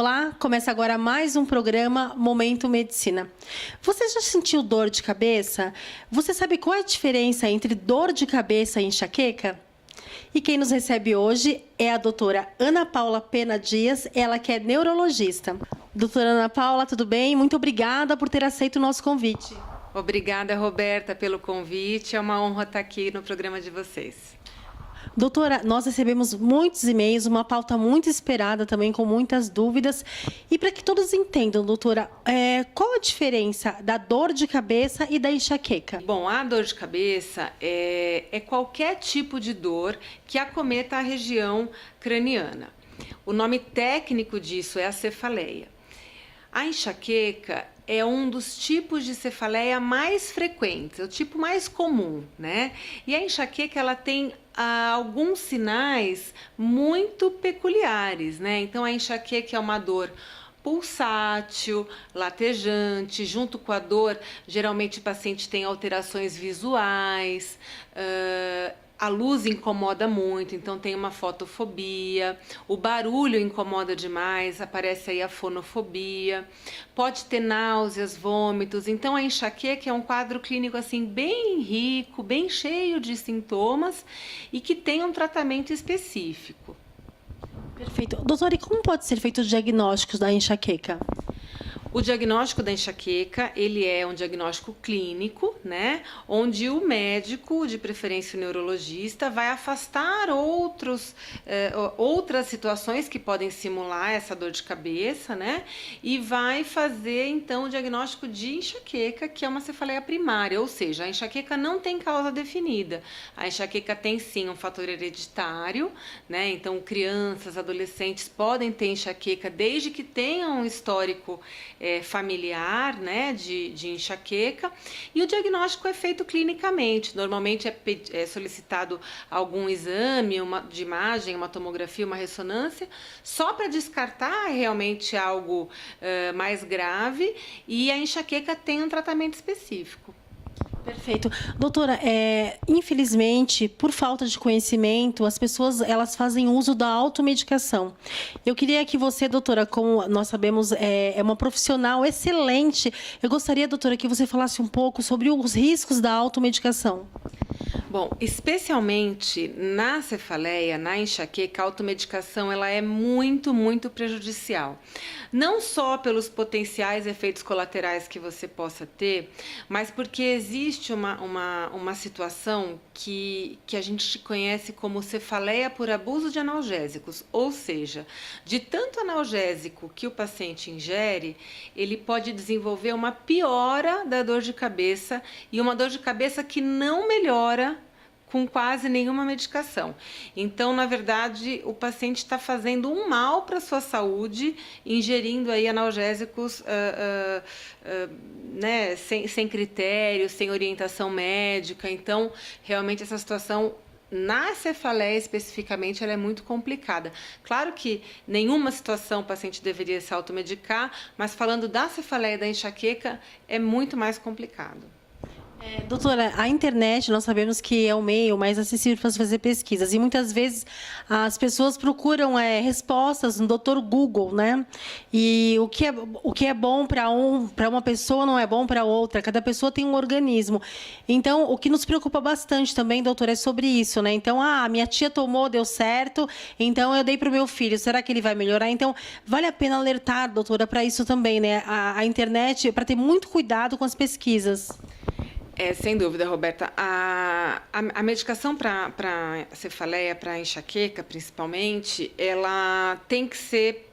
Olá, começa agora mais um programa Momento Medicina. Você já sentiu dor de cabeça? Você sabe qual é a diferença entre dor de cabeça e enxaqueca? E quem nos recebe hoje é a doutora Ana Paula Pena Dias, ela que é neurologista. Doutora Ana Paula, tudo bem? Muito obrigada por ter aceito o nosso convite. Obrigada, Roberta, pelo convite. É uma honra estar aqui no programa de vocês. Doutora, nós recebemos muitos e-mails, uma pauta muito esperada também, com muitas dúvidas. E para que todos entendam, doutora, qual a diferença da dor de cabeça e da enxaqueca? Bom, a dor de cabeça é qualquer tipo de dor que acometa a região craniana. O nome técnico disso é a cefaleia. A enxaqueca é um dos tipos de cefaleia mais frequentes, é o tipo mais comum, né? E a enxaqueca, ela tem alguns sinais muito peculiares, né? Então, a enxaqueca é uma dor pulsátil, latejante. Junto com a dor, geralmente o paciente tem alterações visuais, a luz incomoda muito, então tem uma fotofobia, o barulho incomoda demais, aparece aí a fonofobia, pode ter náuseas, vômitos. Então a enxaqueca é um quadro clínico assim bem rico, bem cheio de sintomas e que tem um tratamento específico. Perfeito. Doutora, e como pode ser feito o diagnóstico da enxaqueca? O diagnóstico da enxaqueca, ele é um diagnóstico clínico, né? Onde o médico, de preferência o neurologista, vai afastar outras situações que podem simular essa dor de cabeça, né? E vai fazer, então, o diagnóstico de enxaqueca, que é uma cefaleia primária, ou seja, a enxaqueca não tem causa definida. A enxaqueca tem, sim, um fator hereditário, né? Então, crianças, adolescentes podem ter enxaqueca desde que tenham um histórico familiar, né, de enxaqueca, e o diagnóstico é feito clinicamente. Normalmente é solicitado algum exame de imagem, uma tomografia, uma ressonância, só para descartar realmente algo mais grave, e a enxaqueca tem um tratamento específico. Perfeito. Doutora, infelizmente, por falta de conhecimento, as pessoas elas fazem uso da automedicação. Eu queria que você, doutora, como nós sabemos, é uma profissional excelente, eu gostaria, doutora, que você falasse um pouco sobre os riscos da automedicação. Bom, especialmente na cefaleia, na enxaqueca, a automedicação ela é muito, muito prejudicial. Não só pelos potenciais efeitos colaterais que você possa ter, mas porque existe uma situação que a gente conhece como cefaleia por abuso de analgésicos, ou seja, de tanto analgésico que o paciente ingere, ele pode desenvolver uma piora da dor de cabeça e uma dor de cabeça que não melhora com quase nenhuma medicação. Então, na verdade, o paciente está fazendo um mal para a sua saúde, ingerindo aí analgésicos né, sem critério, sem orientação médica. Então, realmente, essa situação na cefaleia, especificamente, ela é muito complicada. Claro que nenhuma situação o paciente deveria se automedicar, mas falando da cefaleia e da enxaqueca, é muito mais complicado. Doutora, a internet, nós sabemos que é o meio mais acessível para fazer pesquisas. E muitas vezes as pessoas procuram respostas no Dr. Google, né? E o que é bom para uma pessoa não é bom para outra. Cada pessoa tem um organismo. Então, o que nos preocupa bastante também, doutora, é sobre isso, né? Então, minha tia tomou, deu certo, então eu dei para o meu filho. Será que ele vai melhorar? Então, vale a pena alertar, doutora, para isso também, né? A internet, para ter muito cuidado com as pesquisas. Sem dúvida, Roberta. A medicação para cefaleia, para enxaqueca, principalmente, ela tem que ser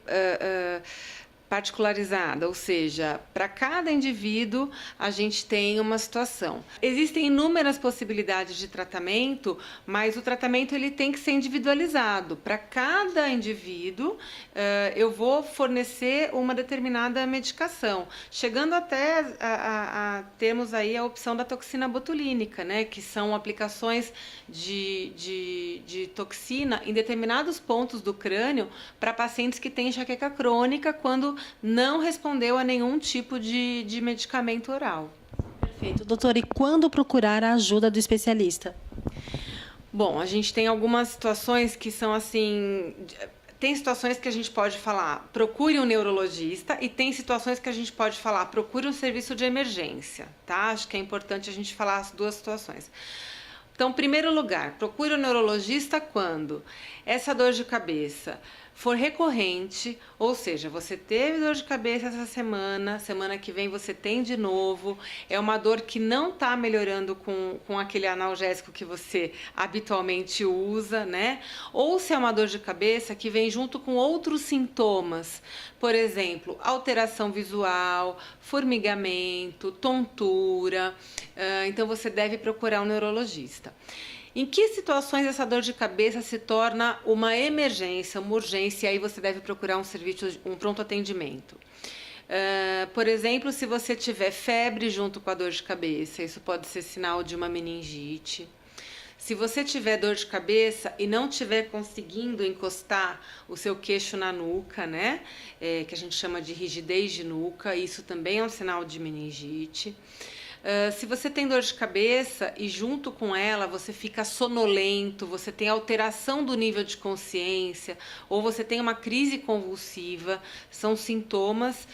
particularizada, ou seja, para cada indivíduo a gente tem uma situação. Existem inúmeras possibilidades de tratamento, mas o tratamento ele tem que ser individualizado. Para cada indivíduo, eu vou fornecer uma determinada medicação, chegando até a termos aí a opção da toxina botulínica, né, que são aplicações de toxina em determinados pontos do crânio para pacientes que têm enxaqueca crônica quando não respondeu a nenhum tipo de medicamento oral. Perfeito. Doutora, e quando procurar a ajuda do especialista? Bom, a gente tem algumas situações que são assim... tem situações que a gente pode falar, procure um neurologista, e tem situações que a gente pode falar, procure um serviço de emergência, tá? Acho que é importante a gente falar as duas situações. Então, em primeiro lugar, procure um neurologista quando essa dor de cabeça for recorrente, ou seja, você teve dor de cabeça essa semana, semana que vem você tem de novo, é uma dor que não está melhorando com aquele analgésico que você habitualmente usa, né? Ou se é uma dor de cabeça que vem junto com outros sintomas, por exemplo, alteração visual, formigamento, tontura, então você deve procurar um neurologista. Em que situações essa dor de cabeça se torna uma emergência, uma urgência, e aí você deve procurar um serviço, um pronto atendimento? Por exemplo, se você tiver febre junto com a dor de cabeça, isso pode ser sinal de uma meningite. Se você tiver dor de cabeça e não estiver conseguindo encostar o seu queixo na nuca, né, que a gente chama de rigidez de nuca, isso também é um sinal de meningite. Se você tem dor de cabeça e junto com ela você fica sonolento, você tem alteração do nível de consciência ou você tem uma crise convulsiva, são sintomas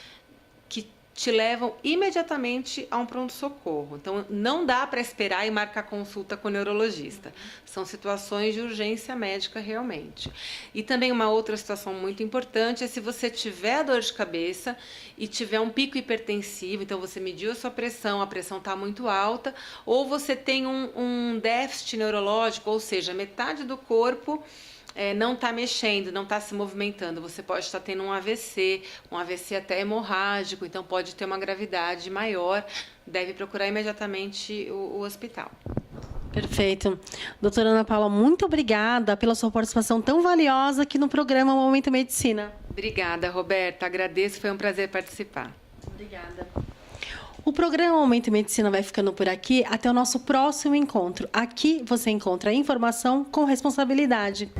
que te levam imediatamente a um pronto-socorro. Então, não dá para esperar e marcar consulta com o neurologista. São situações de urgência médica realmente. E também uma outra situação muito importante é se você tiver dor de cabeça e tiver um pico hipertensivo, então você mediu a sua pressão, a pressão está muito alta, ou você tem um déficit neurológico, ou seja, metade do corpo não está mexendo, não está se movimentando. Você pode estar tendo um AVC até hemorrágico, então pode ter uma gravidade maior, deve procurar imediatamente o hospital. Perfeito. Doutora Ana Paula, muito obrigada pela sua participação tão valiosa aqui no programa Momento Medicina. Obrigada, Roberta. Agradeço, foi um prazer participar. Obrigada. O programa Momento Medicina vai ficando por aqui. Até o nosso próximo encontro. Aqui você encontra informação com responsabilidade.